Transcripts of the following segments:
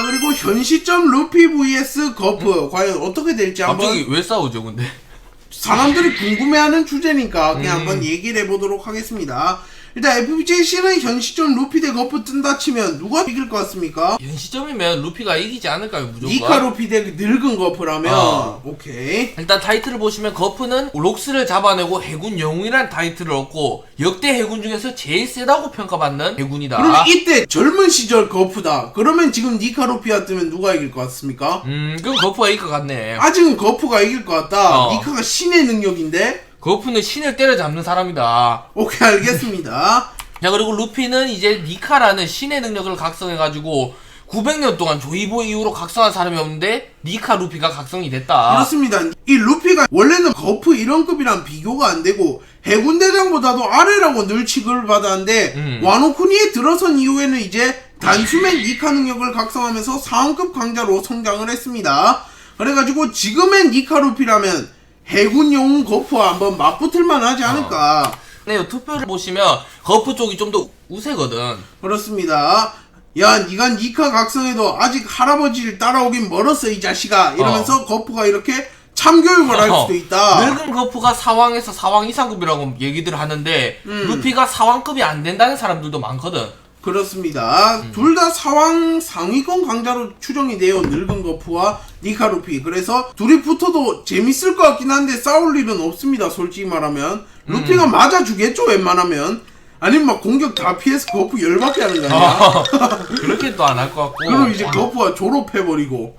자, 그리고 현 시점 루피 vs 거프 과연 어떻게 될지 한번 갑자기 왜 싸우죠 근데? 사람들이 궁금해하는 주제니까 그냥 한번 얘기를 해보도록 하겠습니다. 일단 FBJC는 현 시점 루피 대 거프 뜬다 치면 누가 이길 것 같습니까? 현 시점이면 루피가 이기지 않을까요 무조건? 니카 루피 대 늙은 거프라면 오케이. 일단 타이틀을 보시면 거프는 록스를 잡아내고 해군 영웅이란 타이틀을 얻고 역대 해군 중에서 제일 세다고 평가받는 해군이다. 그럼 이때 젊은 시절 거프다. 그러면 지금 니카 루피가 뜨면 누가 이길 것 같습니까? 그럼 거프가 이길 것 같네. 아직은 거프가 이길 것 같다. 어. 니카가 신의 능력인데? 거프는 신을 때려잡는 사람이다. 오케이, 알겠습니다. 자, 그리고 루피는 이제 니카라는 신의 능력을 각성해가지고 900년 동안 조이보 이후로 각성한 사람이 없는데 니카 루피가 각성이 됐다. 그렇습니다. 이 루피가 원래는 거프 이런 급이랑 비교가 안 되고 해군대장보다도 아래라고 늘 취급을 받았는데 와노쿠니에 들어선 이후에는 이제 단숨에 니카 능력을 각성하면서 상급 강자로 성장을 했습니다. 그래가지고 지금의 니카 루피라면 해군 영웅 거프와 한번 맞붙을만 하지 않을까. 네, 투표를 보시면 거프 쪽이 좀 더 우세거든. 그렇습니다. 야, 니가 니카 각성해도 아직 할아버지를 따라오긴 멀었어 이 자식아 이러면서 거프가 이렇게 참교육을 할 수도 있다. 늙은 거프가 사왕에서 사왕 이상급이라고 얘기들 하는데 루피가 사왕급이 안 된다는 사람들도 많거든. 그렇습니다. 둘 다 사왕 상위권 강자로 추정이 돼요. 늙은 거프와 니카 루피. 그래서 둘이 붙어도 재밌을 것 같긴 한데 싸울 일은 없습니다. 솔직히 말하면. 루피가 맞아주겠죠 웬만하면. 아니면 막 공격 다 피해서 거프 열받게 하는 거 아니야? 그렇게 또 안 할 것 같고. 그럼 이제 거프가 졸업해버리고.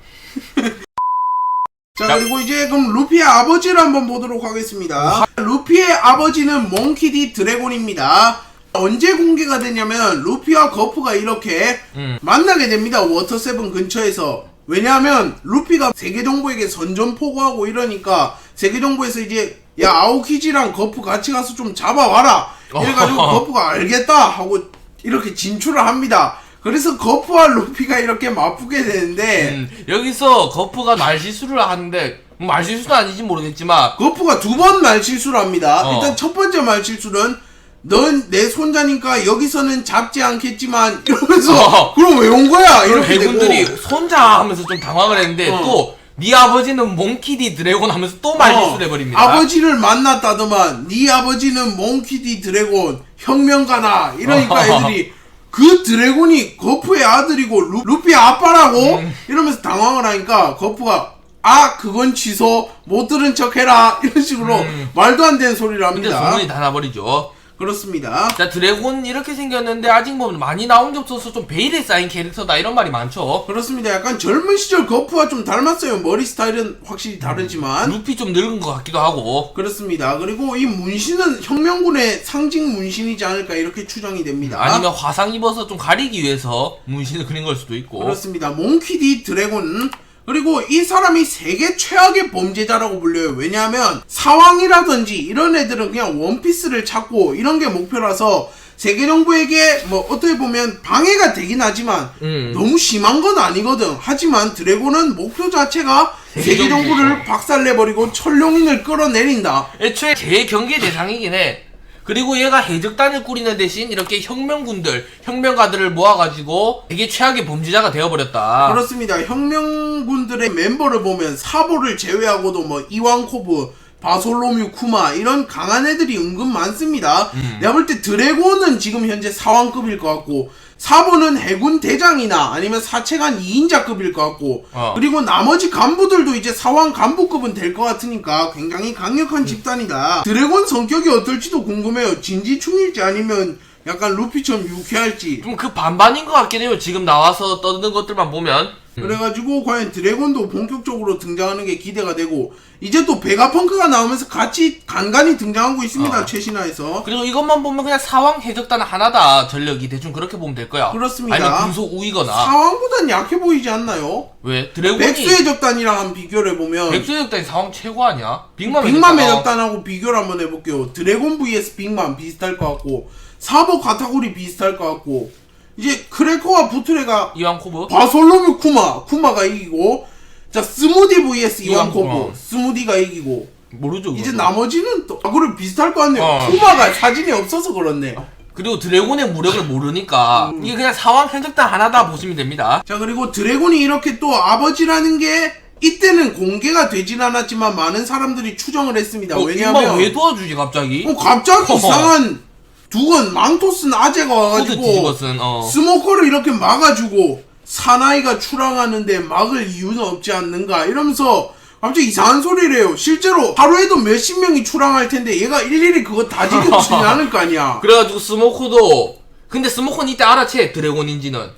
자, 그리고 이제 그럼 루피의 아버지를 한번 보도록 하겠습니다. 루피의 아버지는 몽키디 드래곤입니다. 언제 공개가 되냐면 루피와 거프가 이렇게 만나게 됩니다. 워터7 근처에서. 왜냐하면 루피가 세계정부에게 선전포고하고 이러니까 세계정부에서 이제 야 아오키지랑 거프 같이 가서 좀 잡아와라 이래가지고 거프가 알겠다 하고 이렇게 진출을 합니다. 그래서 거프와 루피가 이렇게 맞붙게 되는데 여기서 거프가 말실수를 하는데 말실수도 아닌지 모르겠지만 거프가 두 번 말실수를 합니다. 어. 일단 첫 번째 말실수는 넌 내 손자니까 여기서는 잡지 않겠지만 이러면서 그럼 왜 온 거야? 그리고 이렇게 해군들이 되고 손자 하면서 좀 당황을 했는데 또 네 아버지는 몽키디 드래곤 하면서 또 말실수를 해버립니다. 아버지를 만났다더만 네 아버지는 몽키디 드래곤 혁명가다 이러니까 애들이 그 드래곤이 거프의 아들이고 루피의 아빠라고 이러면서 당황을 하니까 거프가 아 그건 취소 못 들은 척 해라 이런 식으로 말도 안 되는 소리를 근데 합니다. 소문이 다 나버리죠. 그렇습니다. 자, 드래곤 이렇게 생겼는데 아직 뭐 많이 나온 게 없어서 좀 베일에 쌓인 캐릭터다 이런 말이 많죠. 그렇습니다. 약간 젊은 시절 거프와 좀 닮았어요. 머리 스타일은 확실히 다르지만 루피 좀 늙은 것 같기도 하고. 그렇습니다. 그리고 이 문신은 혁명군의 상징 문신이지 않을까 이렇게 추정이 됩니다. 아니면 화상 입어서 좀 가리기 위해서 문신을 그린 걸 수도 있고. 그렇습니다. 몽키디 드래곤. 그리고 이 사람이 세계 최악의 범죄자라고 불려요. 왜냐하면 사왕이라든지 이런 애들은 그냥 원피스를 찾고 이런 게 목표라서 세계 정부에게 뭐 어떻게 보면 방해가 되긴 하지만 너무 심한 건 아니거든. 하지만 드래곤은 목표 자체가 세계 정부를 박살내버리고 천룡인을 끌어내린다. 애초에 제일 경계 대상이긴 해. 그리고 얘가 해적단을 꾸리는 대신 이렇게 혁명군들, 혁명가들을 모아가지고 되게 최악의 범죄자가 되어버렸다. 그렇습니다. 혁명군들의 멤버를 보면 사보를 제외하고도 뭐 이완코브, 바솔로뮤, 쿠마 이런 강한 애들이 은근 많습니다. 내가 볼 때 드래곤은 지금 현재 사왕급일 것 같고 사보는 해군 대장이나 아니면 사체관 2인자급일 것 같고 그리고 나머지 간부들도 이제 사왕 간부급은 될 것 같으니까 굉장히 강력한 집단이다. 드래곤 성격이 어떨지도 궁금해요. 진지충일지 아니면 약간 루피처럼 유쾌할지. 좀 그 반반인 것 같긴 해요. 지금 나와서 떠드는 것들만 보면. 그래가지고 과연 드래곤도 본격적으로 등장하는 게 기대가 되고 이제 또 베가펑크가 나오면서 같이 간간히 등장하고 있습니다. 최신화에서. 그리고 이것만 보면 그냥 사왕 해적단 하나다. 전력이 대충 그렇게 보면 될 거야. 그렇습니다. 아니면 금속 우이거나. 사왕보단 약해 보이지 않나요? 왜? 드래곤이 백수의 적단이랑 한번 비교를 해보면 백수의 적단이 사왕 최고 아니야? 빅맘의 적단하고 비교를 한번 해볼게요. 드래곤 vs 빅맘 비슷할 것 같고 사보 가타구리 비슷할 것 같고 이제 크래커와 부트레가 이완코브? 바솔로뮤 쿠마가 이기고 자 스무디 vs 이완코브 이완코브. 스무디가 이기고 모르죠. 이제 그것도. 나머지는 또 그걸 비슷할 것 같네요. 쿠마가 사진이 없어서 그렇네. 그리고 드래곤의 무력을 모르니까 이게 그냥 사왕 해적단 하나다 보시면 됩니다. 자, 그리고 드래곤이 이렇게 또 아버지라는 게 이때는 공개가 되진 않았지만 많은 사람들이 추정을 했습니다. 왜냐하면 임마 왜 도와주지 갑자기? 갑자기 이상한 두건 망토 쓴 아재가 코드 와가지고 뒤집어쓴 스모커를 이렇게 막아주고 사나이가 출항하는데 막을 이유는 없지 않는가 이러면서 갑자기 이상한 소리를 해요. 실제로 하루에도 몇십 명이 출항할 텐데 얘가 일일이 그거 다 지켜주진 않을 거 아니야. 그래가지고 스모커도 근데 스모커는 이때 알아채 드래곤인지는.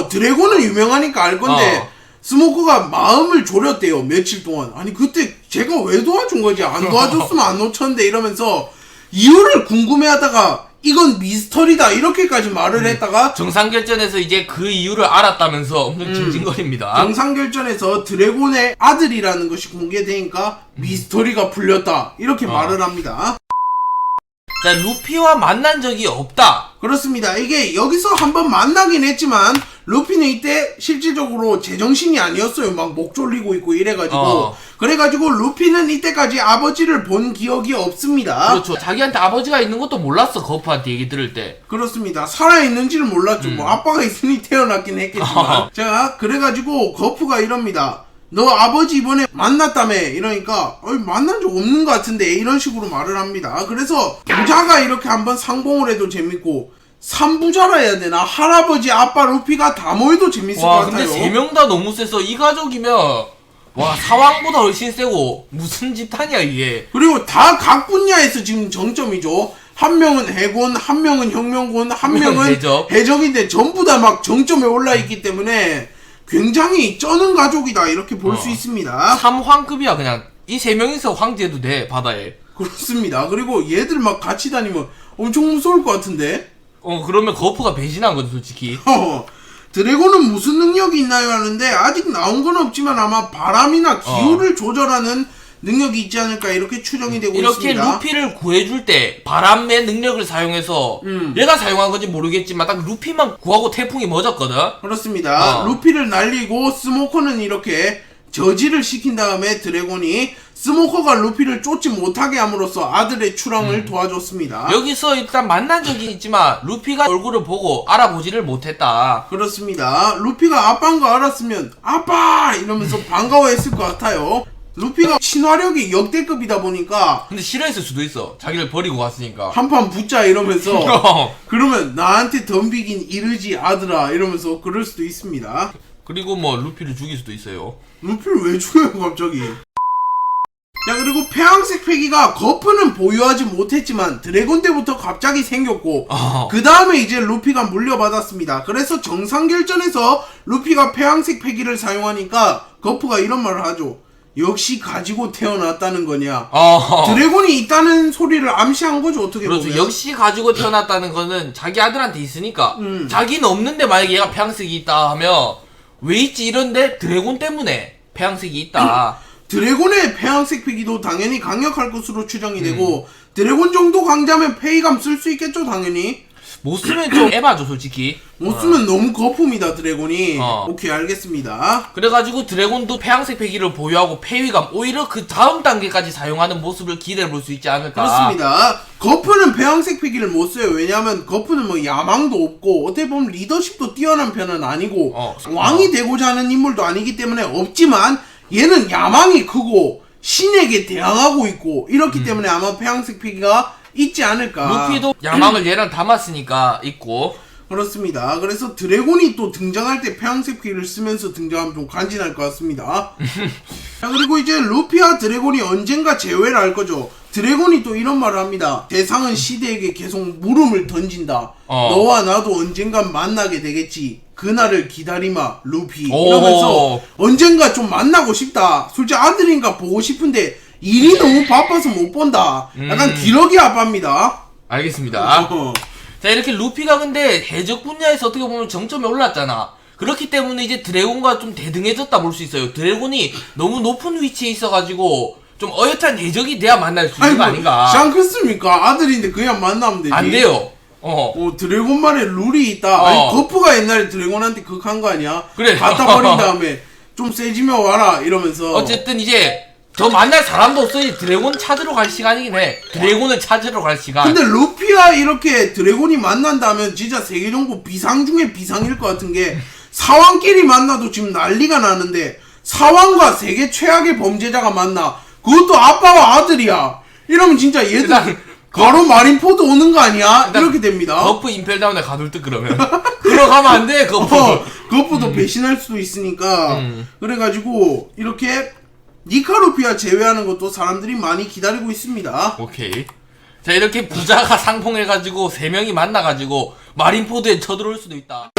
드래곤은 유명하니까 알 건데 스모커가 마음을 졸였대요. 며칠 동안. 아니 그때 제가 왜 도와준 거지? 안 도와줬으면 안 놓쳤는데 이러면서 이유를 궁금해하다가 이건 미스터리다 이렇게까지 말을 했다가 정상결전에서 이제 그 이유를 알았다면서 엄청 징징거립니다. 정상결전에서 드래곤의 아들이라는 것이 공개되니까 미스터리가 풀렸다 이렇게 말을 합니다. 자, 루피와 만난 적이 없다. 그렇습니다. 이게 여기서 한번 만나긴 했지만 루피는 이때 실질적으로 제정신이 아니었어요. 막 목 졸리고 있고 이래가지고 그래가지고 루피는 이때까지 아버지를 본 기억이 없습니다. 그렇죠. 자기한테 아버지가 있는 것도 몰랐어. 거프한테 얘기 들을 때. 그렇습니다. 살아있는지를 몰랐죠. 뭐 아빠가 있으니 태어났긴 했겠지만 자, 그래가지고 거프가 이럽니다. 너 아버지 이번에 만났다며 이러니까 만난 적 없는 것 같은데 이런 식으로 말을 합니다. 그래서 부자가 이렇게 한번 상봉을 해도 재밌고 3부자라 해야 되나? 할아버지 아빠 루피가 다 모여도 재밌을 것 같아요. 근데 3명 다 너무 세서 이 가족이면 와 사왕보다 훨씬 세고 무슨 집단이야 이게. 그리고 다 각 분야에서 지금 정점이죠. 한 명은 해군, 한 명은 혁명군, 한 명은 해적인데 전부 다 막 정점에 올라 있기 때문에 굉장히 쩌는 가족이다 이렇게 볼 수 있습니다. 3황급이야 그냥. 이 3명이서 황제도 돼 바다에. 그렇습니다. 그리고 얘들 막 같이 다니면 엄청 무서울 것 같은데. 그러면 거프가 배신한 거죠 솔직히. 드래곤은 무슨 능력이 있나요 하는데 아직 나온 건 없지만 아마 바람이나 기후를 조절하는 능력이 있지 않을까 이렇게 추정이 되고 이렇게 있습니다. 루피를 구해줄 때 바람의 능력을 사용해서 얘가 사용한 건지 모르겠지만 딱 루피만 구하고 태풍이 멎었거든. 그렇습니다. 루피를 날리고 스모커는 이렇게 저지를 시킨 다음에 드래곤이 스모커가 루피를 쫓지 못하게 함으로써 아들의 출항을 도와줬습니다. 여기서 일단 만난 적이 있지만 루피가 얼굴을 보고 알아보지를 못했다. 그렇습니다. 루피가 아빠인 거 알았으면 아빠 이러면서 반가워했을 것 같아요. 루피가 친화력이 역대급이다 보니까 근데 싫어했을 수도 있어. 자기를 버리고 갔으니까. 한판 붙자 이러면서 그러면 나한테 덤비긴 이르지 아들아 이러면서 그럴 수도 있습니다. 그리고 뭐 루피를 죽일 수도 있어요. 루피를 왜 죽여요 갑자기. 자, 그리고 폐왕색 패기가 거프는 보유하지 못했지만 드래곤 때부터 갑자기 생겼고 그 다음에 이제 루피가 물려받았습니다. 그래서 정상결전에서 루피가 폐왕색 패기를 사용하니까 거프가 이런 말을 하죠. 역시 가지고 태어났다는 거냐. 드래곤이 있다는 소리를 암시한 거죠 어떻게 그렇죠. 보면. 역시 가지고 태어났다는 거는 자기 아들한테 있으니까 자기는 없는데 만약에 얘가 폐왕색이 있다 하면 왜 있지 이런데 드래곤 때문에 폐왕색이 있다. 드래곤의 폐왕색 패기도 당연히 강력할 것으로 추정이 되고 드래곤 정도 강자면 페이감 쓸 수 있겠죠 당연히. 못 쓰면 좀 에바죠 솔직히. 못 쓰면 너무 거품이다 드래곤이. 오케이 알겠습니다. 그래가지고 드래곤도 폐왕색 패기를 보유하고 폐위감 오히려 그 다음 단계까지 사용하는 모습을 기대해 볼 수 있지 않을까. 그렇습니다. 거프는 폐왕색 패기를 못 써요. 왜냐하면 거프는 뭐 야망도 없고 어떻게 보면 리더십도 뛰어난 편은 아니고 왕이 되고자 하는 인물도 아니기 때문에 없지만 얘는 야망이 크고 신에게 대항하고 있고 이렇기 때문에 아마 폐왕색 패기가 있지 않을까. 루피도 야망을 얘랑 담았으니까 있고. 그렇습니다. 그래서 드래곤이 또 등장할 때 폐왕색 패기를 쓰면서 등장하면 좀 간지날 것 같습니다. 자, 그리고 이제 루피와 드래곤이 언젠가 재회를 할 거죠. 드래곤이 또 이런 말을 합니다. 대상은 시대에게 계속 물음을 던진다. 너와 나도 언젠간 만나게 되겠지. 그날을 기다리마 루피 이러면서 언젠가 좀 만나고 싶다. 솔직히 아들인가 보고 싶은데 일이 너무 바빠서 못 본다. 약간 기러기 아빠입니다. 알겠습니다. 자, 이렇게 루피가 근데 해적 분야에서 어떻게 보면 정점에 올랐잖아. 그렇기 때문에 이제 드래곤과 좀 대등해졌다 볼 수 있어요. 드래곤이 너무 높은 위치에 있어가지고 좀 어엿한 해적이 돼야 만날 수 있는 거 아닌가. 샹크스입니까? 아들인데 그냥 만나면 되지. 안 돼요. 드래곤만의 룰이 있다. 아니 거프가 옛날에 드래곤한테 그거 한 거 아니야? 그래. 갖다 버린 다음에 좀 세지면 와라 이러면서. 어쨌든 이제 저 만날 사람도 없어. 이제 드래곤 찾으러 갈 시간이긴 해. 드래곤을 찾으러 갈 시간. 근데 루피와 이렇게 드래곤이 만난다면 진짜 세계정보 비상 중에 비상일 것 같은 게 사왕끼리 만나도 지금 난리가 나는데 사왕과 세계 최악의 범죄자가 만나. 그것도 아빠와 아들이야. 이러면 진짜 얘들 일단 바로 마린포드 오는 거 아니야? 이렇게 됩니다. 거프 임펠다운에 가둘 듯 그러면. 들어가면 안 돼. 거프. 그것보다 배신할 수도 있으니까. 그래가지고 이렇게 니카 루피아 제외하는 것도 사람들이 많이 기다리고 있습니다. 오케이. 자, 이렇게 부자가 상봉해가지고 3명이 만나가지고 마린포드에 쳐들어올 수도 있다.